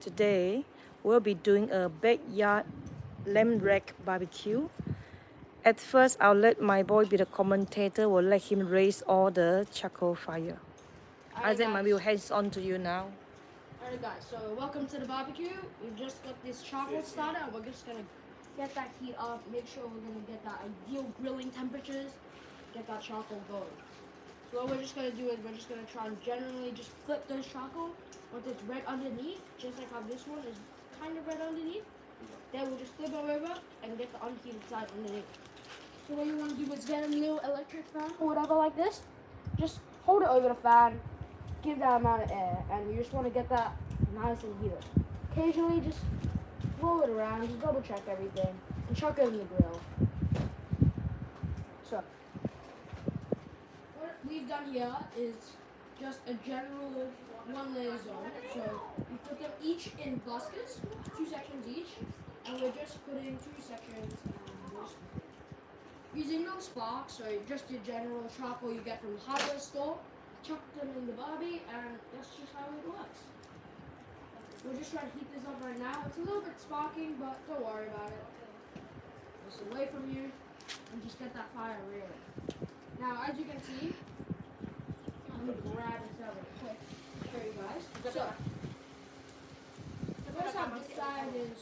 Today we'll be doing a backyard lamb rack barbecue. At first, I'll let my boy be the commentator. We'll let him raise all the charcoal fire. Alright Isaac, maybe guys. we'll hands on to you now. Alright guys, so welcome to the barbecue. We've just got this charcoal starter and we're just gonna get that heat up, make sure we're gonna get that ideal grilling temperatures, get that charcoal going. So what we're just gonna do is we're just gonna try and generally just flip those charcoal once it's red underneath, just like how this one is kind of red underneath. Then we'll just flip it over and get the unheated side underneath. So what you want to do is get a little electric fan or whatever like this. Just hold it over the fan, give that amount of air, and you just want to get that nice and heated. Occasionally just roll it around, just double check everything, and chuck it in the grill. So what we've done here is just a general one layer zone. So we put them each in baskets, 2 sections each, and we're just putting 2 sections and we're just using no spark, so just your general charcoal you get from the hardware store. Chuck them in the barbie, and that's just how it works. We're just trying to heat this up right now. It's a little bit sparking, but don't worry about it. Just away from you, and just get that fire rearing. Now, as you can see, let me grab this out real quick to show you guys. So, the first half this side is.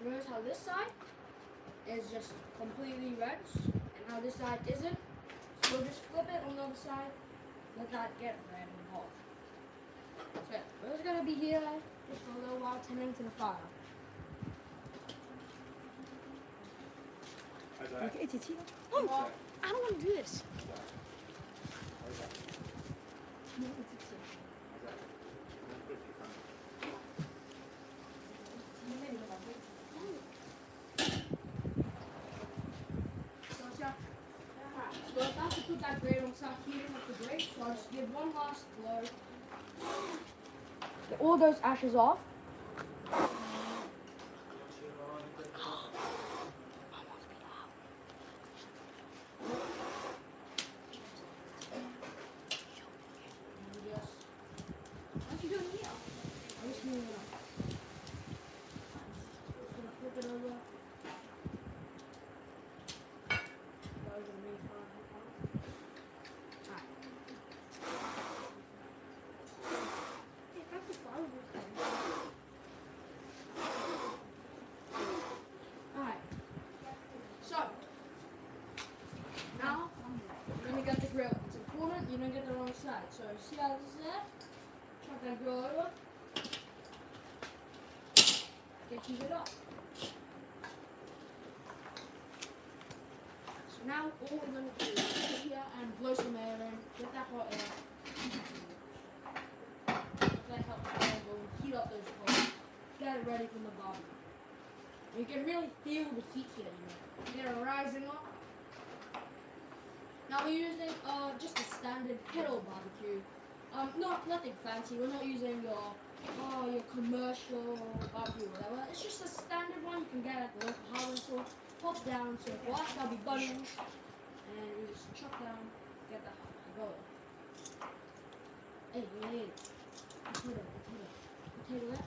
Notice how this side is just completely red, and how this side isn't. So we'll just flip it on the other side, let that get red and hot. So we're just gonna be here just for a little while, tending to the fire. 你可以一起吃吗？ Oh, I don't want to do this. So if I have to put that grate on, start heating up the grate, so I'll just give one last blow. Get all those ashes off. What you doing here? I'm just moving it up. Just gonna flip it over. Alright. So now we're gonna get the grill. It's important you don't get the wrong side. So see how this is there? Chuck that grill over. Get heated up. So now all we're gonna do is sit here and blow some air in, get that hot air. Let help the air go and heat up those coals. Get it ready from the bottom. You can really feel the heat here, you know. They're rising up. Now we're using just a standard kettle barbecue. Nothing fancy. We're not using your commercial barbecue or whatever. It's just a standard one you can get at the local hardware store. Pop down, so for us that'll be bunions. And you just chuck down, get that hot going. Hey, potato there.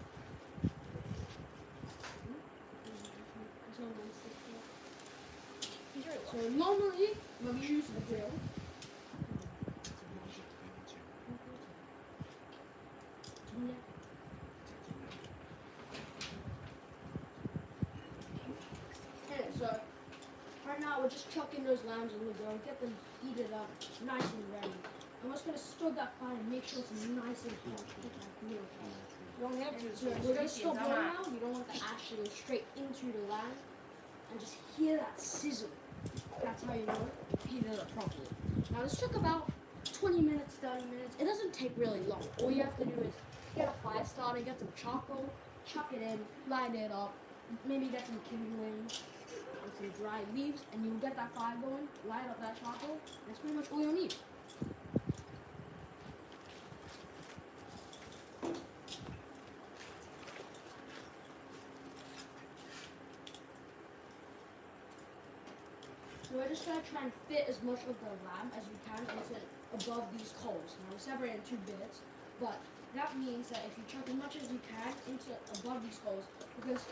So normally when we use the grill, so right now we're just chucking those lambs in the grill, get them heated up, nice and ready. I'm just gonna stir that fire and make sure it's nice and hot. You don't have to. So we're gonna stir boil now. You don't want the ash to go straight into the lamb, and just hear that sizzle. That's how you know it. Heated up properly. Now this took about 20 minutes, 30 minutes. It doesn't take really long. All you have to do is get a fire starter, get some charcoal, chuck it in, light it up, maybe get some kindling and some dry leaves, and you'll get that fire going, light up that charcoal. That's pretty much all you'll need. So we're just gonna try and fit as much of the lamb as we can into above these coals. Now we're separating two bits, but that means that if you chuck as much as you can into above these coals, because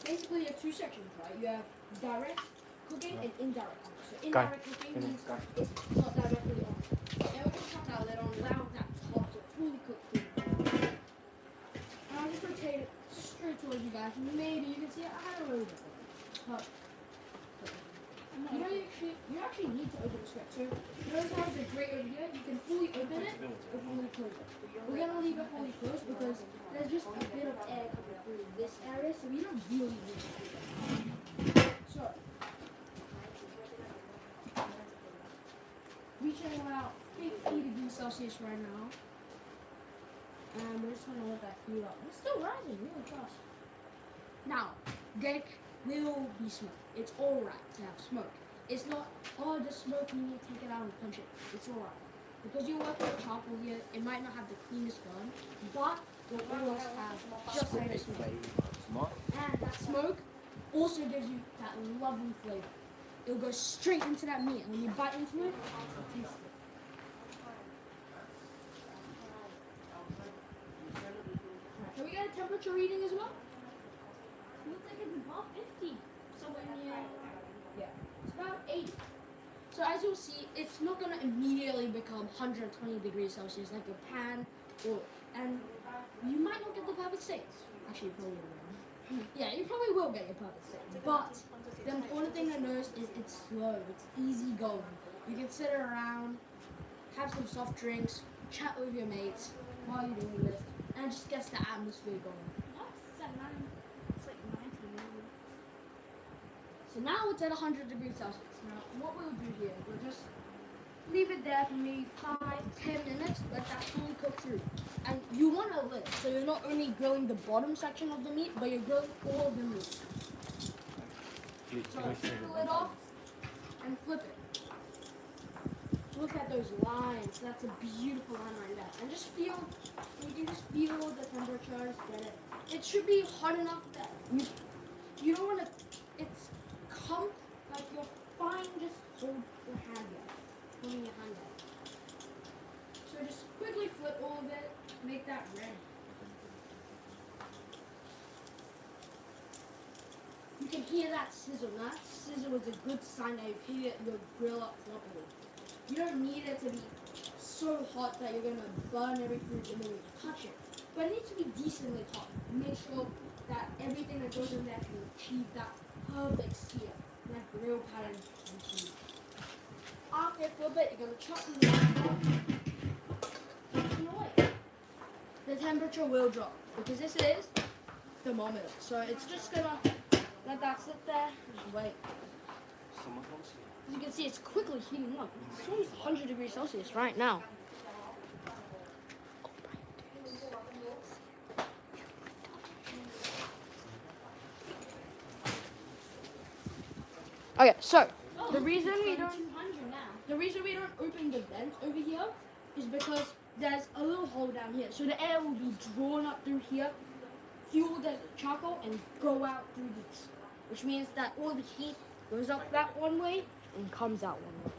basically you have two sections, right? You have direct cooking and indirect cooking. So indirect cooking means it's not directly on. And we're gonna chuck that lid on, allow that top to fully cook food. And I'll just rotate it straight towards you guys. Maybe you can see it. I had a little bit. But you actually need to open the script. So notice how it's a grate over here. You can fully open it or fully close it. We're gonna leave it fully closed because there's just a bit of air coming through this area, so we don't really need to do that. So reaching about 50 degrees Celsius right now. And we're just gonna let that heat up. It's still rising really fast. Now, there will be smoke. It's alright to have smoke. It's not, oh, the smoke, you need to take it out and punch it. It's alright. Because you're working with charcoal here, it might not have the cleanest burn, but you'll always have just a bit of smoke. And that smoke also gives you that lovely flavor. It'll go straight into that meat, and when you bite into it, you taste it. Can we get a temperature reading as well? Looks like it's above 50. Somewhere near. Yeah, it's about 80. So as you'll see, it's not going to immediately become 120 degrees Celsius like your pan, and you might not get the perfect states. Actually, you probably will. Yeah, you probably will get your perfect states. But the important thing to notice is it's slow. It's easy going. You can sit around, have some soft drinks, chat with your mates while you're doing this, and it just gets the atmosphere going. It's at 9. It's like 90 maybe. So now it's at 100 degrees Celsius. Now, what we'll do here is we'll just leave it there for maybe 5-10 minutes, let that fully cook through. And you want a lid, so you're not only grilling the bottom section of the meat, but you're grilling all of the meat. So take the lid off and flip it. Look at those lines. That's a beautiful line right there. And just feel, you can just feel the temperature, get it. It should be hot enough that you don't want to, it's like you're fine, just hold your hand there. Holding your hand there. So just quickly flip all of it, make that red. You can hear that sizzle. Now that sizzle is a good sign that you've heated your grill up properly. You don't need it to be so hot that you're going to burn every food the moment you touch it. But it needs to be decently hot. Make sure that everything that goes in there can achieve that perfect sear, that grill pattern. After you flip it, you're going to chop the away. The temperature will drop because this is thermometer. So it's just going to let that sit there, just wait. As you can see, it's quickly heating up. It's almost 100 degrees Celsius right now. Okay, so the reason we don't open the vent over here is because there's a little hole down here. So the air will be drawn up through here, fuel the charcoal, and go out through these. Which means that all the heat goes up that one way and comes out one way.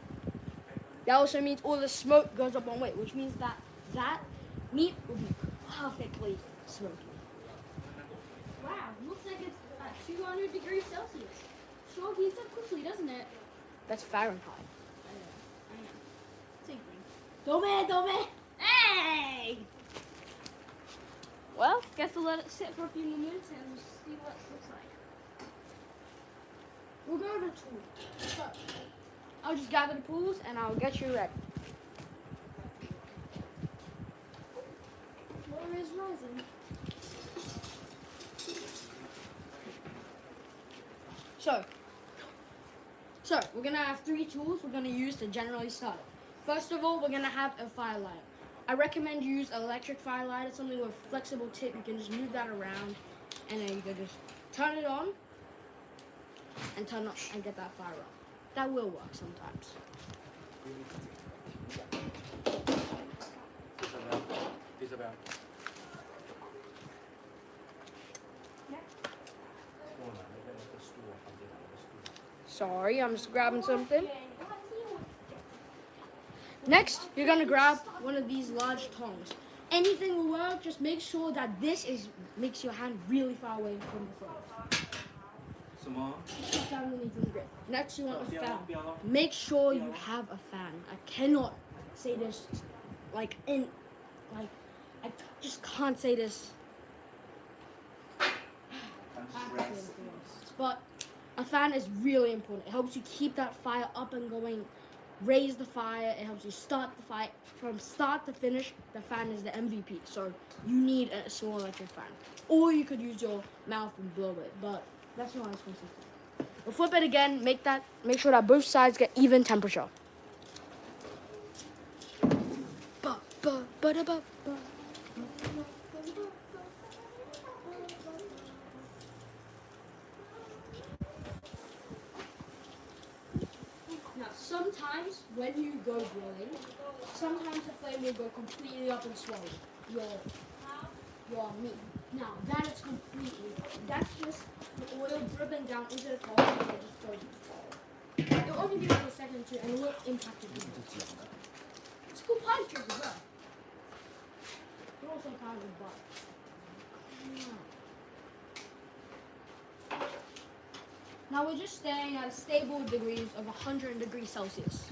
That also means all the smoke goes up one way, which means that that meat will be perfectly smoky. Wow, looks like it's at 200 degrees Celsius. Sure heats up quickly, doesn't it? That's Fahrenheit. I know. Same thing. Dome! Hey! Well, guess we'll let it sit for a few more minutes and see what it looks like. We'll go to the tool. So, I'll just gather the pools and I'll get you ready. Water is rising. So, we're going to have 3 tools we're going to use to generally start it. First of all, we're going to have a fire lighter. I recommend you use an electric fire lighter, something with a flexible tip. You can just move that around and then you can just turn it on and turn up and get that fire up. That will work sometimes. Isabel. Sorry, I'm just grabbing something. Next, you're gonna grab one of these large tongs. Anything will work, just make sure that makes your hand really far away from the front. Next, you want a fan. Make sure you have a fan. I cannot say this I just can't say this. But a fan is really important. It helps you keep that fire up and going, raise the fire. It helps you start the fire from start to finish. The fan is the MVP. So you need a small electric fan, or you could use your mouth and blow it. But that's not expensive. We'll flip it again. Make sure that both sides get even temperature. Now, sometimes when you go grilling, sometimes the flame will go completely up and swallow your meat. Now, that is that's just the oil dripping down into the top and it just goes to fall. It'll only be like a second or two and it won't impact your meat. It's a cool pie trick as well. You also found a butt. Now we're just staying at a stable degrees of 100 degrees Celsius.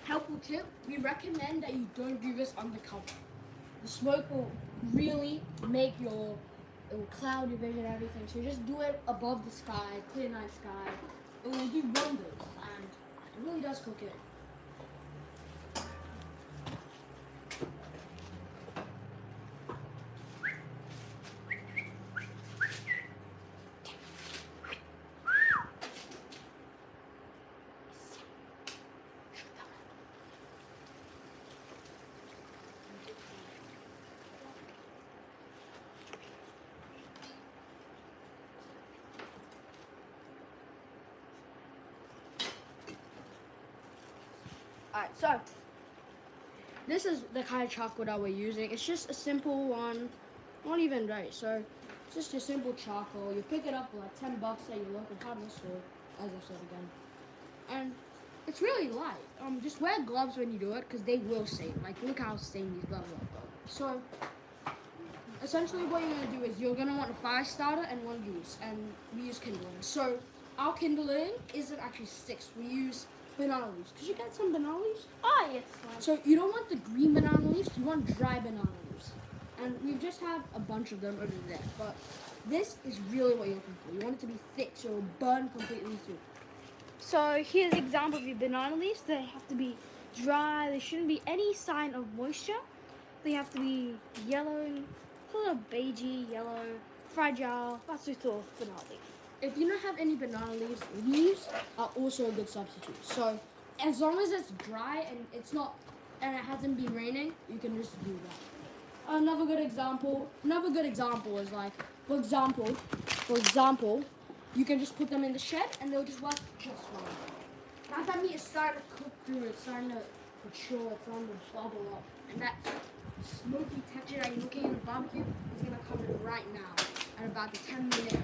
Helpful tip, we recommend that you don't do this undercover. The smoke will really it will cloud your vision and everything. So just do it above the sky, clear night sky. It will do wonders and it really does cook it. Alright, so this is the kind of charcoal that we're using. It's just a simple one, not even right. So it's just a simple charcoal. You pick it up for like $10 at your local hardware store, as I said again. And it's really light. Just wear gloves when you do it because they will stain. Like look how stained these gloves are. So essentially what you're gonna do is you're gonna want a fire starter and one of these, and we use kindling. So our kindling isn't actually sticks. We use banana leaves. Could you get some banana leaves? Oh, yes. So you don't want the green banana leaves, you want dry banana leaves. And we just have a bunch of them over there. But this is really what you're looking for. You want it to be thick so it will burn completely through. So here's an example of your banana leaves. They have to be dry. There shouldn't be any sign of moisture. They have to be yellow, a little beigey, yellow, fragile. That's what all banana leaf. If you don't have any banana leaves, leaves are also a good substitute. So as long as it's dry and it hasn't been raining, you can just do that. Another good example is like, for example, you can just put them in the shed and they'll just work just fine. Now that meat is starting to cook through, it's starting to mature, it's starting to bubble up, and that smoky texture that you're looking in the barbecue is gonna come in right now at about the 10-minute